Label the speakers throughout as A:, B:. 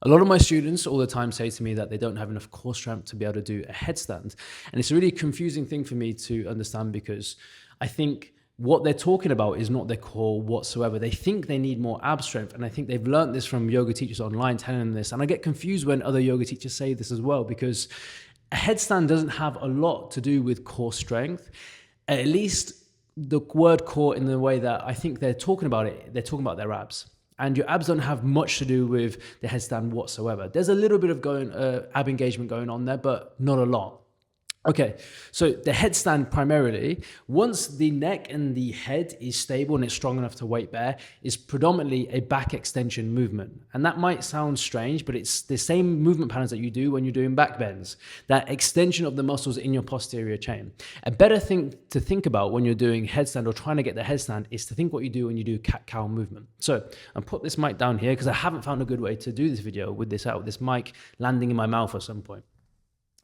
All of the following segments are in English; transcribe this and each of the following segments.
A: A lot of my students all the time say to me that they don't have enough core strength to be able to do a headstand. And it's a really confusing thing for me to understand because I think what they're talking about is not their core whatsoever. They think they need more ab strength. And I think they've learned this from yoga teachers online telling them this. And I get confused when other yoga teachers say this as well, because a headstand doesn't have a lot to do with core strength. At least the word core in the way that I think they're talking about it, they're talking about their abs. And your abs don't have much to do with the headstand whatsoever. There's a little bit of ab engagement going on there, but not a lot. Okay, so the headstand primarily, once the neck and the head is stable and it's strong enough to weight bear, is predominantly a back extension movement. And that might sound strange, but it's the same movement patterns that you do when you're doing back bends, that extension of the muscles in your posterior chain. A better thing to think about when you're doing headstand or trying to get the headstand is to think what you do when you do cat-cow movement. So I'll put this mic down here because I haven't found a good way to do this video with this mic landing in my mouth at some point.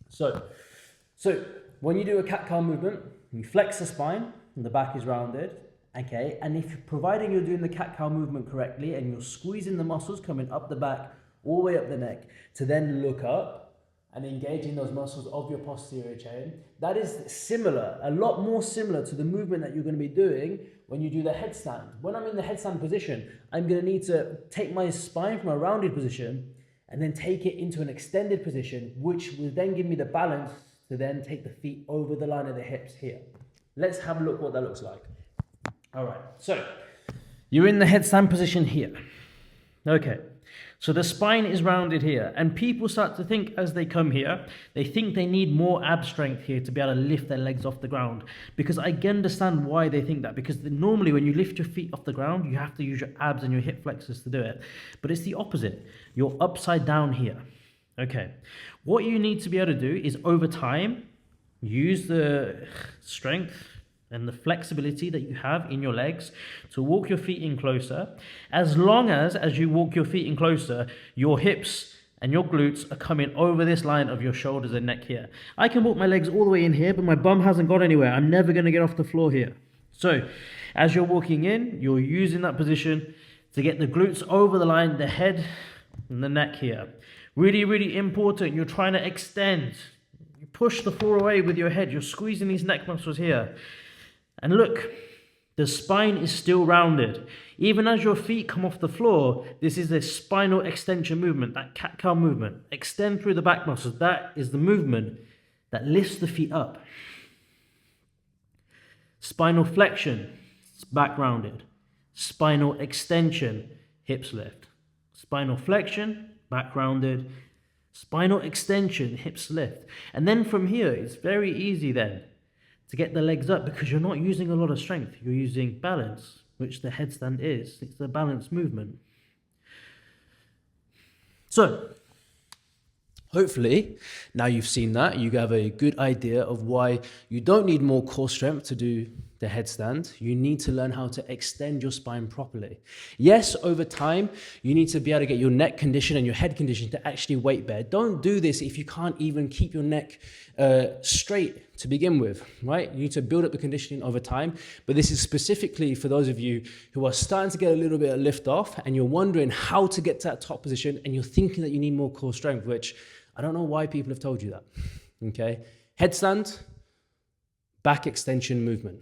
A: So when you do a cat-cow movement, you flex the spine and the back is rounded, okay? And providing you're doing the cat-cow movement correctly and you're squeezing the muscles coming up the back, all the way up the neck, to then look up and engaging those muscles of your posterior chain, that is similar, a lot more similar to the movement that you're going to be doing when you do the headstand. When I'm in the headstand position, I'm going to need to take my spine from a rounded position and then take it into an extended position, which will then give me the balance to then take the feet over the line of the hips here. Let's have a look what that looks like. All right, so you're in the headstand position here. Okay, so the spine is rounded here, and people start to think as they come here, they think they need more ab strength here to be able to lift their legs off the ground. Because I can understand why they think that, because normally when you lift your feet off the ground, you have to use your abs and your hip flexors to do it. But it's the opposite. You're upside down here. Okay, what you need to be able to do is over time, use the strength and the flexibility that you have in your legs to walk your feet in closer. As long as you walk your feet in closer, your hips and your glutes are coming over this line of your shoulders and neck here. I can walk my legs all the way in here, but my bum hasn't got anywhere. I'm never going to get off the floor here. So as you're walking in, you're using that position to get the glutes over the line, the head and the neck here. Really, really important. You're trying to extend. You push the floor away with your head. You're squeezing these neck muscles here. And look, the spine is still rounded. Even as your feet come off the floor, this is a spinal extension movement, that cat-cow movement. Extend through the back muscles. That is the movement that lifts the feet up. Spinal flexion, back rounded. Spinal extension, hips lift. Spinal flexion, back rounded, spinal extension, hips lift. And then from here, it's very easy then to get the legs up because you're not using a lot of strength. You're using balance, which the headstand is. It's a balanced movement. So, hopefully, now you've seen that, you have a good idea of why you don't need more core strength to do the headstand. You need to learn how to extend your spine properly. Yes, over time, you need to be able to get your neck condition and your head condition to actually weight bear. Don't do this if you can't even keep your neck straight to begin with, right? You need to build up the conditioning over time. But this is specifically for those of you who are starting to get a little bit of lift off and you're wondering how to get to that top position and you're thinking that you need more core strength, which I don't know why people have told you that, okay? Headstand, back extension movement.